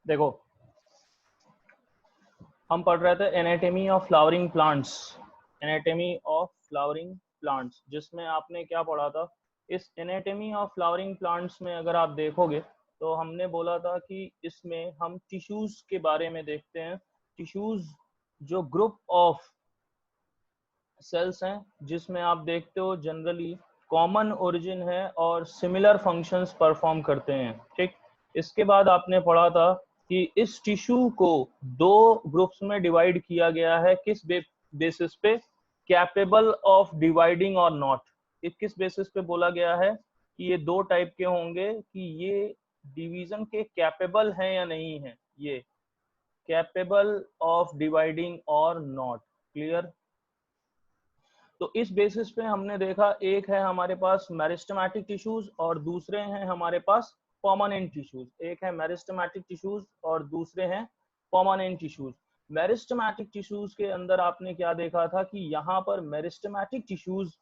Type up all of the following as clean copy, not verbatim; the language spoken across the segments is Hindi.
देखो हम पढ़ रहे थे anatomy of flowering plants, anatomy of flowering plants, जिसमें आपने क्या पढ़ा था। इस एनाटॉमी ऑफ फ्लावरिंग प्लांट्स में अगर आप देखोगे तो हमने बोला था कि इसमें हम टिश्यूज के बारे में देखते हैं। टिश्यूज जो ग्रुप ऑफ सेल्स हैं जिसमें आप देखते हो जनरली कॉमन ओरिजिन है और सिमिलर फंक्शंस परफॉर्म करते हैं। ठीक, इसके बाद आपने पढ़ा था कि इस टिश्यू को दो ग्रुप्स में डिवाइड किया गया है। किस बेसिस पे? कैपेबल ऑफ डिवाइडिंग और नॉट। किस बेसिस पे बोला गया है कि ये दो टाइप के होंगे कि ये डिवीजन के कैपेबल हैं या नहीं है, ये कैपेबल ऑफ डिवाइडिंग और नॉट। क्लियर? तो इस बेसिस पे हमने देखा, एक है हमारे पास मेरिस्टेमेटिक टिश्यूज और दूसरे हैं हमारे पास परमानेंट टिश्यूज। एक है मेरिस्टेमेटिक टिश्यूज और दूसरे हैं परमानेंट टिश्यूज। मेरिस्टेमेटिक टिश्यूज के अंदर आपने क्या देखा था कि यहाँ पर मेरिस्टेमेटिक टिश्यूज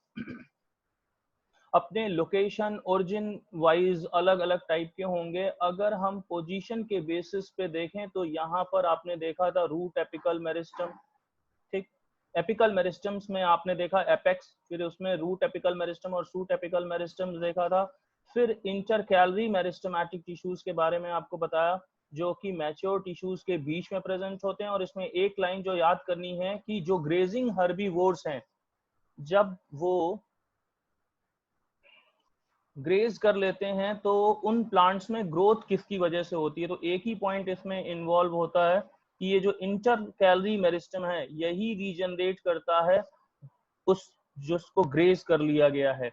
अपने लोकेशन ओरिजिन वाइज अलग अलग टाइप के होंगे। अगर हम पोजीशन के बेसिस पे देखें तो यहाँ पर आपने देखा था रूट एपिकल मेरिस्टम। ठीक, एपिकल मेरिस्टम्स में आपने देखा एपेक्स, फिर उसमें रूट एपिकल मेरिस्टम और शूट एपिकल मेरिस्टम्स देखा था। फिर इंटरकैलरी मेरिस्टमेटिक टिश्यूज के बारे में आपको बताया जो कि मैच्योर टिश्यूज के बीच में प्रेजेंट होते हैं। और इसमें एक लाइन जो याद करनी है कि जो ग्रेजिंग हर्बीवोर्स हैं जब वो ग्रेज कर लेते हैं तो उन प्लांट्स में ग्रोथ किसकी वजह से होती है। तो एक ही पॉइंट इसमें इन्वॉल्व होता है कि ये जो इंटर कैलरी मेरिस्टम है यही रीजनरेट करता है उस जिसको ग्रेज कर लिया गया है।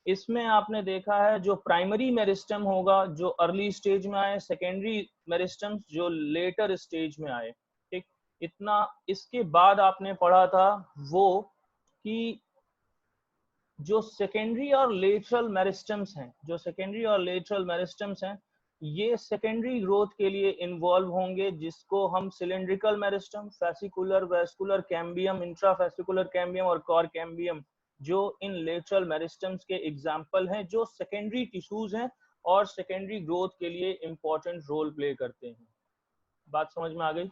इसमें आपने देखा है जो प्राइमरी मेरिस्टम होगा जो अर्ली स्टेज में आए, सेकेंडरी मेरिस्टम जो लेटर स्टेज में आए। ठीक, इतना। इसके बाद आपने पढ़ा था वो कि जो सेकेंडरी और लेटरल मेरिस्टम्स हैं, जो सेकेंडरी और लेटरल मेरिस्टम्स हैं ये सेकेंडरी ग्रोथ के लिए इन्वॉल्व होंगे, जिसको हम cylindrical meristem, fascicular, vascular cambium, intrafascicular cambium और कॉर कैम्बियम जो इन लेटरल मेरिस्टम्स के एग्जाम्पल हैं जो सेकेंडरी टिश्यूज हैं और सेकेंडरी ग्रोथ के लिए इंपॉर्टेंट रोल प्ले करते हैं। बात समझ में आ गई?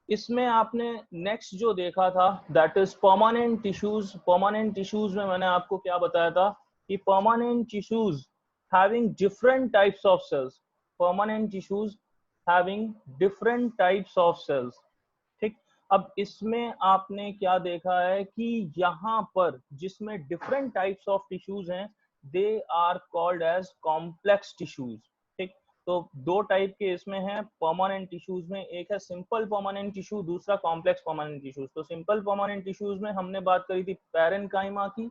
इसमें आपने नेक्स्ट जो देखा था that is permanent tissues. Permanent tissues में मैंने आपको क्या बताया था कि permanent tissues having different types of cells, permanent tissues having different types of cells. ठीक, अब इसमें आपने क्या देखा है कि यहाँ पर जिसमें डिफरेंट टाइप्स ऑफ टिश्यूज हैं they are called as complex tissues. ठीक, तो दो टाइप के इसमें हैं परमानेंट टिश्यूज में, एक है सिंपल परमानेंट टिश्यू, दूसरा कॉम्प्लेक्स परमानेंट टिश्यूज। तो सिंपल परमानेंट टिश्यूज में हमने बात करी थी पैरेन्काइमा की,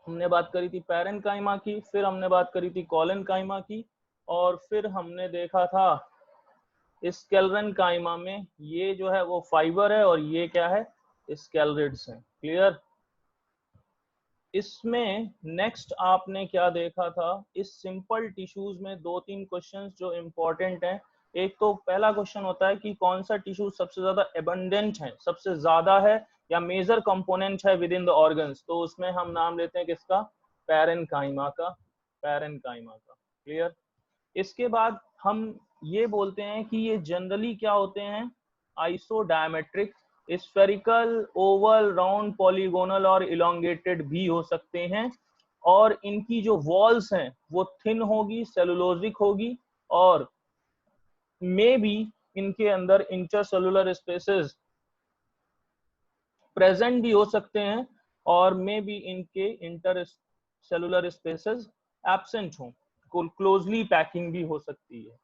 हमने बात करी थी पैरेन्काइमा की, फिर हमने बात करी थी कॉलेनकाइमा की, और फिर हमने देखा था स्केलेरेन्काइमा में ये जो है वो फाइबर है और ये क्या है, स्केलेरिड्स हैं। क्लियर? इसमें नेक्स्ट आपने क्या देखा था, इस सिंपल टिश्यूज में दो तीन क्वेश्चंस जो इंपॉर्टेंट हैं। एक तो पहला क्वेश्चन होता है कि कौन सा टिश्यू सबसे ज्यादा एबंडेंट है, सबसे ज्यादा है या मेजर कंपोनेंट है विद इन द ऑर्गन्स। तो उसमें हम नाम लेते हैं किसका, पैरेन्काइमा का, पैरेन्काइमा का। क्लियर? इसके बाद हम ये बोलते हैं कि ये जनरली क्या होते हैं, isodiametric, spherical, Oval, round, polygonal और इलोंगेटेड भी हो सकते हैं। और इनकी जो वॉल्स हैं वो थिन होगी, सेलुलोजिक होगी, और मे बी इनके अंदर इंटरसेलुलर स्पेसेस प्रेजेंट भी हो सकते हैं और मे बी इनके इंटर सेलुलर स्पेसेस एब्सेंट हों, क्लोजली पैकिंग भी हो सकती है।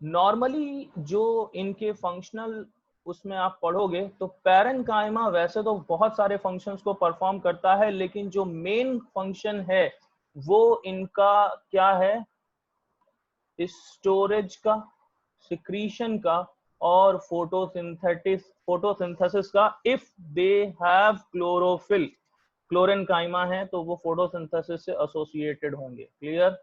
नॉर्मली जो इनके फंक्शनल उसमें आप पढ़ोगे तो पैरेन्काइमा वैसे तो बहुत सारे फंक्शंस को परफॉर्म करता है, लेकिन जो मेन फंक्शन है वो इनका क्या है, स्टोरेज का, सिक्रीशन का और फोटोसिंथेसिस का। इफ दे हैव क्लोरोफिल, क्लोरेन्काइमा है तो वो फोटोसिंथेसिस से एसोसिएटेड होंगे। क्लियर?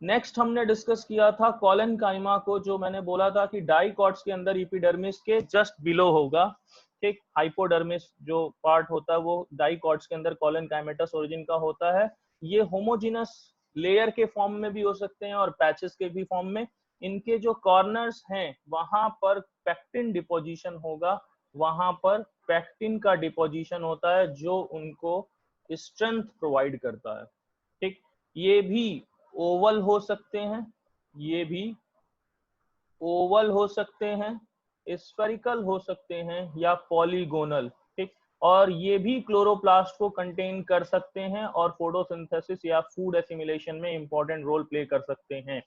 नेक्स्ट हमने डिस्कस किया था कॉलेनकाइमा को, जो मैंने बोला था कि डाइकॉट्स के अंदर एपिडर्मिस के जस्ट बिलो होगा। ठीक। हाइपोडर्मिस जो पार्ट होता है वो डाइकॉट्स के अंदर कॉलन काइमेटस ओरिजिन का होता है। ये होमोजिनस लेयर के फॉर्म में भी हो सकते हैं और पैचेस के भी फॉर्म में। इनके जो कॉर्नर्स हैं वहां पर पेक्टिन डिपोजिशन होगा, वहां पर पेक्टिन का डिपोजिशन होता है जो उनको स्ट्रेंथ प्रोवाइड करता है। ठीक। ये भी ओवल हो सकते हैं, ये भी ओवल हो सकते हैं, स्फेरिकल हो सकते हैं या पॉलीगोनल। ठीक। और ये भी क्लोरोप्लास्ट को कंटेन कर सकते हैं और फोटोसिंथेसिस या फूड एसिमिलेशन में इंपॉर्टेंट रोल प्ले कर सकते हैं।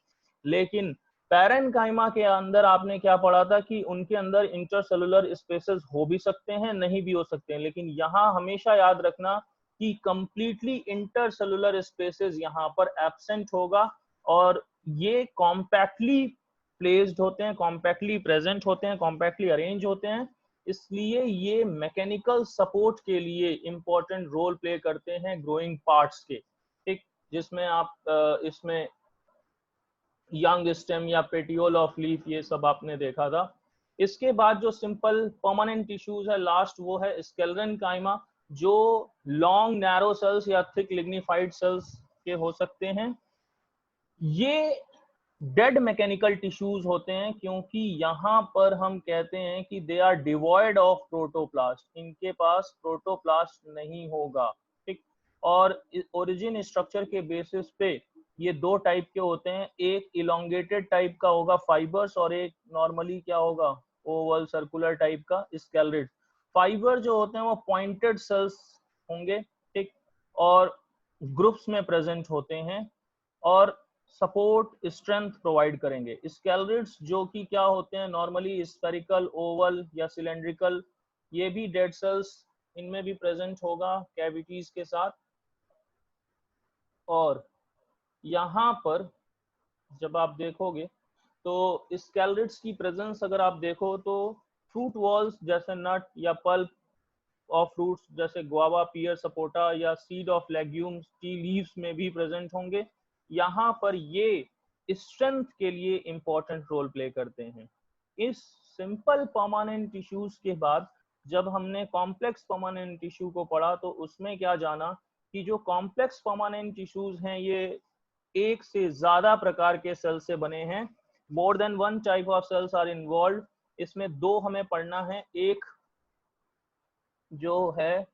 लेकिन पैरेन्काइमा के अंदर आपने क्या पढ़ा था कि उनके अंदर इंटरसेलुलर स्पेसेस हो भी सकते हैं, नहीं भी हो सकते हैं। लेकिन यहाँ हमेशा याद रखना कि कंप्लीटली इंटरसेलुलर स्पेसेस यहाँ पर एब्सेंट होगा और ये कॉम्पैक्टली प्लेस्ड होते हैं, कॉम्पैक्टली प्रेजेंट होते हैं, कॉम्पैक्टली अरेंज होते हैं। इसलिए ये मैकेनिकल सपोर्ट के लिए इंपॉर्टेंट रोल प्ले करते हैं ग्रोइंग पार्ट्स के। ठीक। जिसमें आप इसमें यंग स्टेम या पेटियोल ऑफ लीफ ये सब आपने देखा था। इसके बाद जो सिंपल परमानेंट टिश्यूज है लास्ट वो है स्क्लेरेन्काइमा, जो लॉन्ग नैरो सेल्स या थिक लिग्निफाइड सेल्स के हो सकते हैं। ये डेड मैकेनिकल टिश्यूज होते हैं क्योंकि यहाँ पर हम कहते हैं कि they are devoid of protoplast, इनके पास प्रोटोप्लास्ट नहीं होगा। ठीक। और ओरिजिन स्ट्रक्चर के बेसिस पे ये दो टाइप के होते हैं, एक इलोंगेटेड टाइप का होगा फाइबर्स और एक नॉर्मली क्या होगा ओवल सर्कुलर टाइप का स्केलेटन। फाइबर जो होते हैं वो पॉइंटेड सेल्स होंगे। ठीक। और ग्रुप्स में प्रेजेंट होते हैं और सपोर्ट स्ट्रेंथ प्रोवाइड करेंगे। स्केलेटन्स जो कि क्या होते हैं नॉर्मली स्फेरिकल, ओवल या सिलेंड्रिकल, ये भी डेड सेल्स इनमें भी प्रेजेंट होगा कैविटीज के साथ। और यहाँ पर जब आप देखोगे तो स्केलेटन्स की प्रेजेंस अगर आप देखो तो फ्रूट वॉल्स जैसे नट या पल्प ऑफ फ्रूट्स जैसे गुआवा, पियर, सपोटा या seed of legumes, tea leaves में भी प्रेजेंट होंगे। यहाँ पर ये स्ट्रेंथ के लिए इंपॉर्टेंट रोल प्ले करते हैं। इस सिंपल परमानेंट टिश्यूज के बाद जब हमने कॉम्प्लेक्स परमानेंट टिश्यू को पढ़ा तो उसमें क्या जाना कि जो कॉम्प्लेक्स परमानेंट टिश्यूज हैं ये एक से ज्यादा प्रकार के सेल से बने हैं। More than one type of cells are involve. इसमें दो हमें पढ़ना है, एक जो है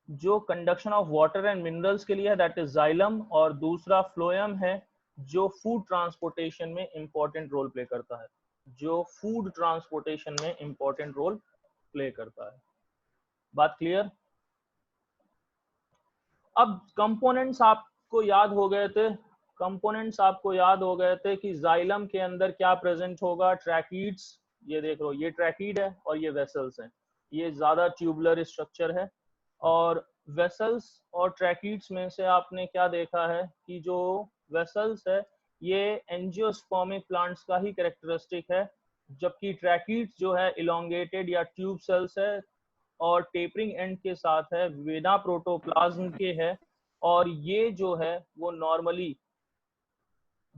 जो conduction of water and minerals के लिए है दैट इज जाइलम, और दूसरा फ्लोएम है जो फूड ट्रांसपोर्टेशन में इंपॉर्टेंट रोल प्ले करता है, जो फूड ट्रांसपोर्टेशन में इंपॉर्टेंट रोल प्ले करता है। बात क्लियर? अब कंपोनेंट्स आपको याद हो गए थे, कंपोनेंट्स आपको याद हो गए थे कि जाइलम के अंदर क्या प्रेजेंट होगा, ट्रैकीड्स, ये देख लो ये ट्रैकीड है और ये वेसल्स हैं, ये ज्यादा ट्यूबुलर स्ट्रक्चर है। और वेसल्स और ट्रैकीड्स में से आपने क्या देखा है कि जो वेसल्स है ये एंजियोस्पर्मिक प्लांट्स का ही कैरेक्टरिस्टिक है, जबकि ट्रैकीड्स जो है इलोंगेटेड या ट्यूब सेल्स है और टेपरिंग एंड के साथ है, बिना प्रोटोप्लाज्म के है। और ये जो है वो नॉर्मली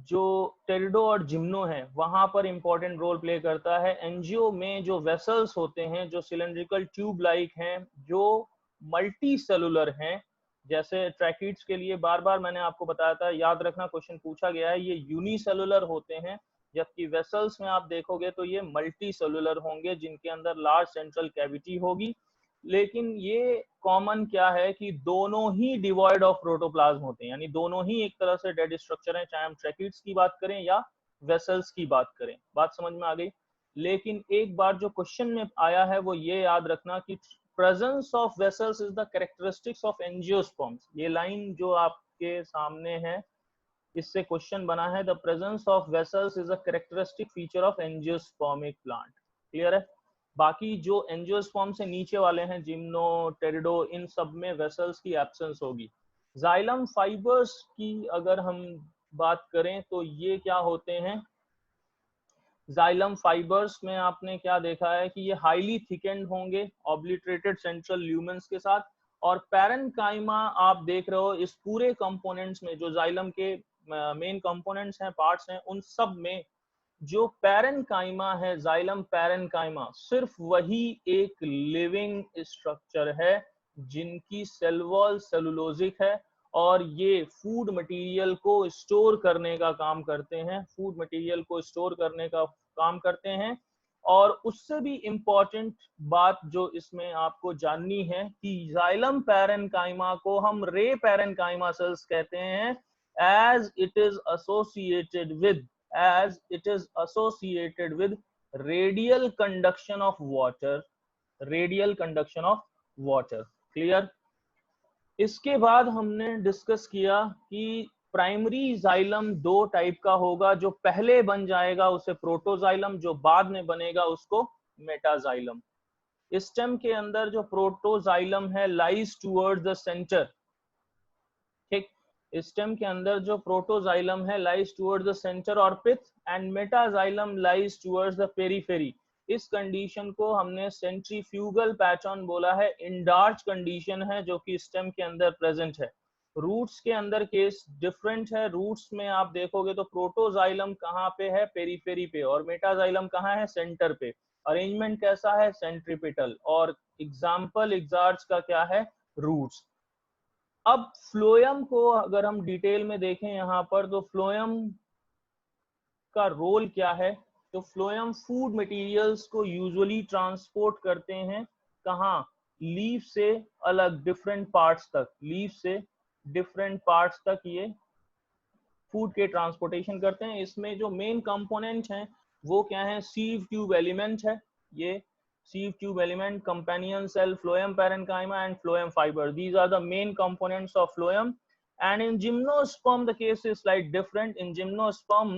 जो टेरिडो और जिम्नो है वहां पर इंपॉर्टेंट रोल प्ले करता है। एंजियो में जो वेसल्स होते हैं जो सिलेंड्रिकल ट्यूब लाइक हैं, जो मल्टी सेलुलर हैं, जैसे ट्रैकीड्स के लिए बार बार मैंने आपको बताया था, याद रखना क्वेश्चन पूछा गया है, ये यूनिसेलुलर होते हैं, जबकि वेसल्स में आप देखोगे तो ये मल्टी सेलुलर होंगे जिनके अंदर लार्ज सेंट्रल कैविटी होगी। लेकिन ये कॉमन क्या है कि दोनों ही डिवॉइड ऑफ प्रोटोप्लाज्म होते हैं, यानी दोनों ही एक तरह से डेड स्ट्रक्चर हैं, चाहे हम ट्रैकीड्स की बात करें या वेसल्स की बात करें। बात समझ में आ गई? लेकिन एक बार जो क्वेश्चन में आया है वो ये याद रखना कि presence of vessels is the characteristics of angiosperms. ये लाइन जो आपके सामने है इससे क्वेश्चन बना है, the presence of vessels is a characteristic feature of angiospermic plant. Clear है? बाकी जो एंजियोस्पर्म से नीचे वाले हैं, जिम्नो, टेरिडो, इन सब में वेसल्स की एब्सेंस होगी। जाइलम फाइबर्स की अगर हम बात करें तो ये क्या होते हैं, जाइलम फाइबर्स में आपने क्या देखा है कि ये हाईली थिकेंड होंगे ऑब्लिटरेटेड सेंट्रल ल्यूमेंस के साथ। और पैरेन्काइमा आप देख रहे हो इस पूरे कंपोनेंट्स में, जो जाइलम के मेन कंपोनेंट्स हैं, पार्ट्स हैं, उन सब में जो पैरेनकाइमा है, जाइलम पैरेनकाइमा, सिर्फ वही एक लिविंग स्ट्रक्चर है जिनकी सेल वॉल सेलुलोजिक है और ये फूड मटेरियल को स्टोर करने का काम करते हैं, फूड मटेरियल को स्टोर करने का काम करते हैं। और उससे भी इम्पोर्टेंट बात जो इसमें आपको जाननी है कि जाइलम पैरेनकाइमा को हम रे पैरेनकाइमा सेल्स कहते हैं as it is associated with radial conduction of water, clear. इसके बाद हमने डिस्कस किया कि प्राइमरी जाइलम दो टाइप का होगा, जो पहले बन जाएगा उसे प्रोटोजाइलम, जो बाद में बनेगा उसको मेटाजाइलम। स्टेम के अंदर जो प्रोटोजाइलम है लाइज टुवर्ड्स द सेंटर, ठीक। स्टेम के अंदर जो प्रोटोजाइलम है लाइज टुवर्ड्स द सेंटर और pith, and metaxylem lies towards the periphery. इस कंडीशन को हमने सेंट्रीफ्यूगल पैटर्न बोला है, इंडार्च कंडीशन है जो कि स्टेम के अंदर प्रेजेंट है। रूट्स के अंदर केस डिफरेंट है। रूट्स में आप देखोगे तो प्रोटोजाइलम कहाँ पे है, पेरिफेरी पे, और मेटाजाइलम कहाँ है, सेंटर पे। अरेंजमेंट कैसा है, सेंट्रीपिटल, और एग्जाम्पल एग्जार्च का क्या है, रूट्स। अब फ्लोएम को अगर हम डिटेल में देखें यहाँ पर, तो फ्लोएम का रोल क्या है। तो फ्लोएम फूड मटेरियल्स को यूजुअली ट्रांसपोर्ट करते हैं, कहाँ, लीफ से अलग डिफरेंट पार्ट्स तक, लीफ से डिफरेंट पार्ट्स तक ये फूड के ट्रांसपोर्टेशन करते हैं। इसमें जो मेन कंपोनेंट हैं वो क्या है, सीव ट्यूब एलिमेंट है, ये sieve tube element, companion cell, phloem parenchyma and phloem fiber. These are the main components of phloem. And in gymnosperm the case is slightly different. In gymnosperm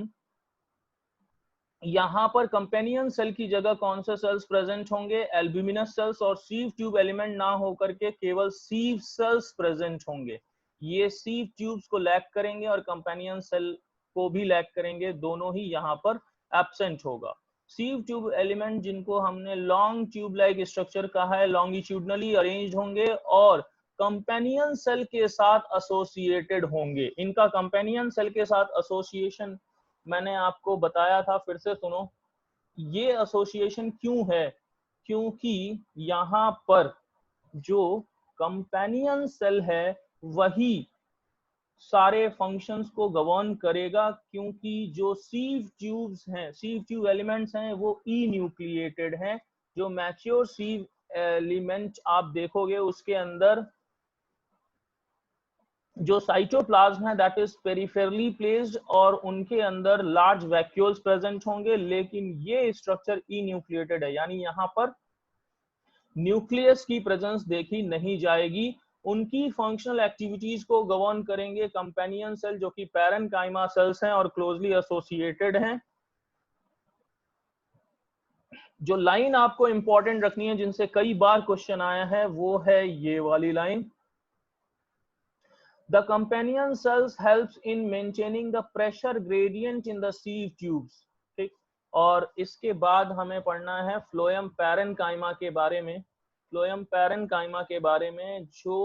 यहाँ पर कंपेनियन सेल की जगह कौन से सेल्स प्रेजेंट होंगे, एल्ब्यूमिनस सेल्स, और सीव ट्यूब एलिमेंट ना होकर के केवल सीव सेल्स प्रेजेंट होंगे। ये सीव ट्यूब्स को लैक करेंगे और कंपेनियन सेल को भी लैक करेंगे, दोनों ही यहाँ पर एब्सेंट होगा। सीव ट्यूब एलिमेंट जिनको हमने लॉन्ग ट्यूब लाइक स्ट्रक्चर कहा है, लॉन्गिट्यूडनली अरेंज्ड होंगे और कंपेनियन सेल के साथ एसोसिएटेड होंगे। इनका कंपेनियन सेल के साथ एसोसिएशन मैंने आपको बताया था, फिर से सुनो। ये एसोसिएशन क्यों है, क्योंकि यहाँ पर जो कंपेनियन सेल है वही सारे फंक्शंस को गवर्न करेगा, क्योंकि जो सीव ट्यूब्स हैं, सीव ट्यूब एलिमेंट्स हैं, वो ई न्यूक्लिएटेड हैं। जो मैच्योर सीव एलिमेंट आप देखोगे उसके अंदर जो साइटोप्लाज्म है दैट इज पेरिफेरली प्लेस्ड और उनके अंदर लार्ज वैक्यूल्स प्रेजेंट होंगे, लेकिन ये स्ट्रक्चर ई न्यूक्लिएटेड है, यानी यहाँ पर न्यूक्लियस की प्रेजेंस देखी नहीं जाएगी। उनकी फंक्शनल एक्टिविटीज को गवर्न करेंगे कंपेनियन सेल जो कि पैरेनकाइमा सेल्स हैं और क्लोजली एसोसिएटेड हैं। जो लाइन आपको इंपॉर्टेंट रखनी है जिनसे कई बार क्वेश्चन आया है वो है ये वाली line, The companion cells helps in maintaining the pressure gradient in the sieve tubes, ठीक। और इसके बाद हमें पढ़ना है फ्लोएम पैरेनकाइमा के बारे में। फ्लोएम पैरेनकाइमा के बारे में जो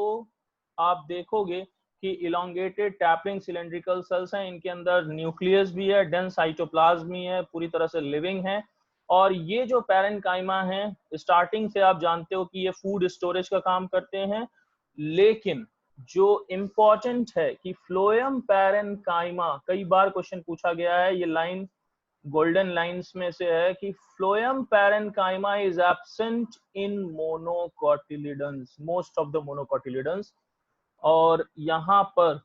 आप देखोगे कि इलोंगेटेड टैपलिंग सिलेंड्रिकल सेल्स हैं, इनके अंदर न्यूक्लियस भी है, डेंस साइटोप्लाज्म भी है, पूरी तरह से लिविंग है। और ये जो पैरेनकाइमा है स्टार्टिंग से आप जानते हो कि ये फूड स्टोरेज का काम करते हैं, लेकिन जो इंपॉर्टेंट है कि फ्लोएम पैरेनकाइमा, कई बार क्वेश्चन पूछा गया है, ये लाइन गोल्डन लाइंस में से है कि phloem parenchyma is absent in मोनोकोटिलिडन्स, most of the मोनोकोटिलिडन्स। और यहाँ पर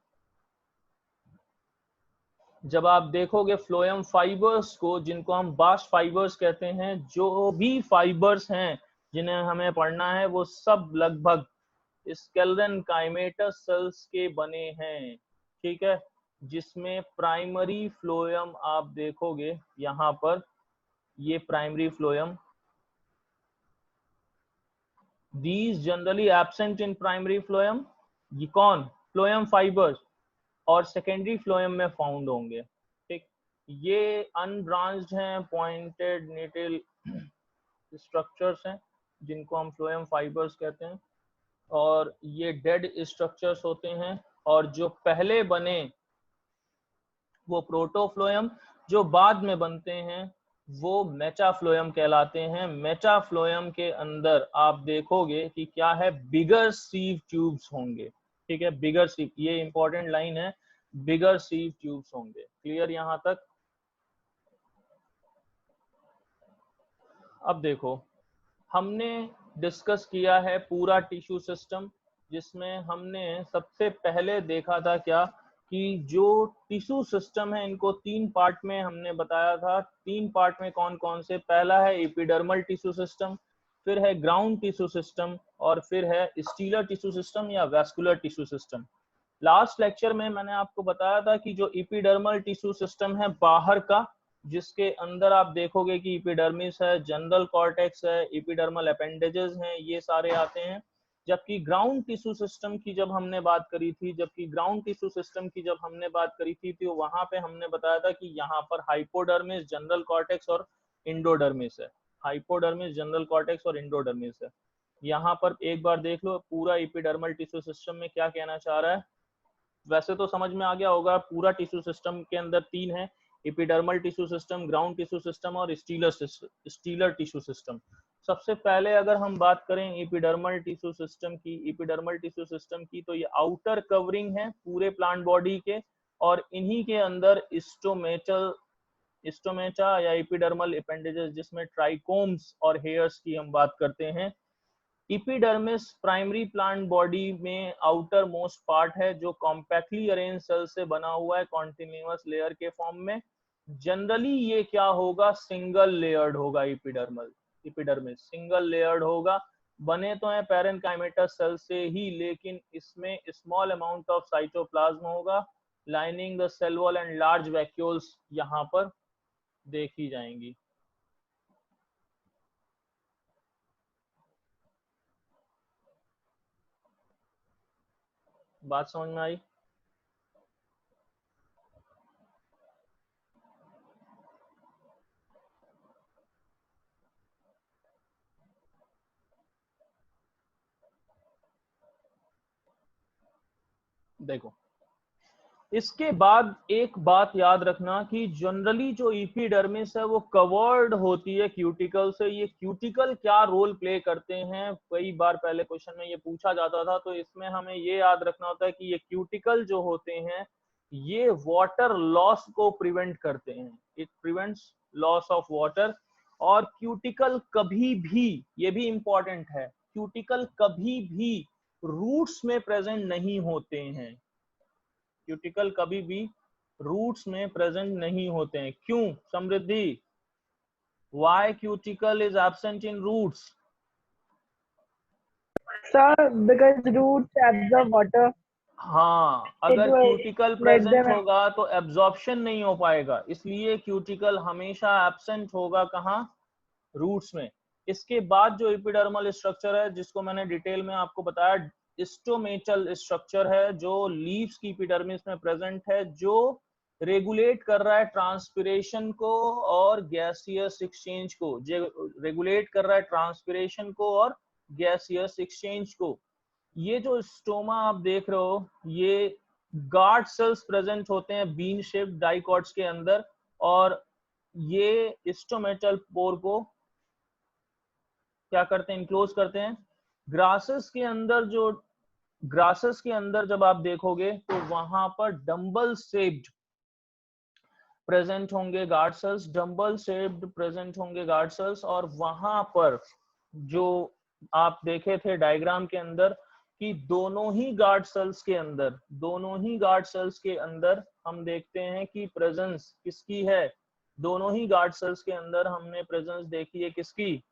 जब आप देखोगे फ्लोएम फाइबर्स को, जिनको हम बास्ट फाइबर्स कहते हैं, जो भी फाइबर्स हैं जिन्हें हमें पढ़ना है वो सब लगभग स्केलेरेनकाइमेटस सेल्स के बने हैं, ठीक है। जिसमें प्राइमरी फ्लोएम आप देखोगे यहाँ पर, ये primary phloem, these generally absent in primary phloem. ये कौन, फ्लोएम फाइबर्स, और सेकेंडरी फ्लोएम में फाउंड होंगे, ठीक। ये अनब्रांच्ड हैं, पॉइंटेड नीटल स्ट्रक्चर्स हैं जिनको हम फ्लोएम फाइबर्स कहते हैं, और ये डेड स्ट्रक्चर्स होते हैं। और जो पहले बने वो प्रोटोफ्लोएम, जो बाद में बनते हैं वो मेटाफ्लोएम कहलाते हैं। मेटाफ्लोएम के अंदर आप देखोगे कि क्या है, बिगर सीव ट्यूब्स होंगे। ठीक है, बिगर सीव, ये इंपॉर्टेंट लाइन है, बिगर सीव ट्यूब्स होंगे। क्लियर यहां तक? अब देखो, हमने डिस्कस किया है पूरा टिश्यू सिस्टम, जिसमें हमने सबसे पहले देखा था क्या कि जो टिश्यू सिस्टम है इनको 3 पार्ट में हमने बताया था। 3 पार्ट में कौन कौन से? पहला है एपिडर्मल टिश्यू सिस्टम, फिर है ग्राउंड टिश्यू सिस्टम, और फिर है स्टीलर टिश्यू सिस्टम या vascular tissue system. Last lecture में मैंने आपको बताया था कि जो एपिडर्मल टिश्यू सिस्टम है बाहर का, जिसके अंदर आप देखोगे कि एपिडर्मिस है, जनरल कॉर्टेक्स है, एपिडर्मल अपेंडेजेस हैं, ये सारे आते हैं। जबकि ग्राउंड टिश्यू सिस्टम की जब हमने बात करी थी तो वहां पे हमने बताया था कि यहाँ पर हाइपोडर्मिस, जनरल कॉर्टेक्स और इंडोडर्मिस है। हाइपोडर्मिस, जनरल कॉर्टेक्स और इंडोडर्मिस है। यहाँ पर एक बार देख लो पूरा एपिडर्मल टिश्यू सिस्टम में क्या कहना चाह रहा है। वैसे तो समझ में आ गया होगा, पूरा टिश्यू सिस्टम के अंदर 3 है, epidermal tissue system, ground tissue system और स्टीलर टिश्यू सिस्टम। सबसे पहले अगर हम बात करें एपिडर्मल टिश्यू सिस्टम की, तो ये आउटर कवरिंग है पूरे प्लांट बॉडी के, और इन्हीं के अंदर स्टोमेटा या एपिडर्मल एपेंडेजेस, जिसमें ट्राइकोम्स और हेयर्स की हम बात करते हैं। एपिडर्मिस प्राइमरी प्लांट बॉडी में आउटर मोस्ट पार्ट है, जो कॉम्पैक्टली अरेंज सेल से बना हुआ है कॉन्टिन्यूअस लेयर के फॉर्म में। जनरली ये क्या होगा, सिंगल लेयर्ड होगा। एपिडर्मिस सिंगल लेयर्ड होगा। बने तो है पैरेनकाइमेटस सेल से ही, लेकिन इसमें स्मॉल अमाउंट ऑफ साइटोप्लाज्म होगा। Lining the cell wall and large vacuoles यहाँ पर देखी जाएंगी। बात समझ में आई? देखो, इसके बाद एक बात याद रखना कि जनरली जो एपिडर्मिस है वो कवर्ड होती है क्यूटिकल से। ये क्यूटिकल क्या रोल प्ले करते हैं, कई बार पहले क्वेश्चन में ये पूछा जाता था, तो इसमें हमें ये याद रखना होता है कि ये क्यूटिकल जो होते हैं ये वाटर लॉस को प्रिवेंट करते हैं। It prevents loss of water. और क्यूटिकल कभी भी, ये भी इंपॉर्टेंट है, क्यूटिकल कभी भी रूट्स में प्रेजेंट नहीं होते हैं। क्यूटिकल कभी भी रूट्स में प्रेजेंट नहीं होते हैं। क्यों समृद्धि? Why cuticle is absent in roots? Sir, because roots absorb water. हाँ, अगर क्यूटिकल प्रेजेंट होगा तो एब्जॉर्प्शन नहीं हो पाएगा, इसलिए क्यूटिकल हमेशा एब्सेंट होगा कहाँ? रूट्स में। इसके बाद जो एपिडर्मल स्ट्रक्चर है, जिसको मैंने डिटेल में आपको बताया, स्टोमेटल स्ट्रक्चर है, जो लीव्स की एपिडर्मिस में प्रेजेंट है, जो रेगुलेट कर रहा है ट्रांसपिरेशन को और गैसियस एक्सचेंज को। रेगुलेट कर रहा है ट्रांसपिरेशन को और गैसियस एक्सचेंज को। ये जो स्टोमा आप देख रहे हो, ये गार्ड सेल्स प्रेजेंट होते हैं बीन शेप्ड डाइकॉट्स के अंदर, और ये स्टोमेटल पोर को क्या करते हैं? इनक्लोज करते हैं। ग्रासेस के अंदर जब आप देखोगे तो वहां पर डंबल शेप्ड प्रेजेंट होंगे guard cells, dumbbell shaped present होंगे गार्ड सेल्स। और वहां पर जो आप देखे थे डायग्राम के अंदर कि दोनों ही गार्ड सेल्स के अंदर हम देखते हैं कि प्रेजेंस किसकी है। दोनों ही गार्ड सेल्स के अंदर हमने प्रेजेंस देखी है किसकी?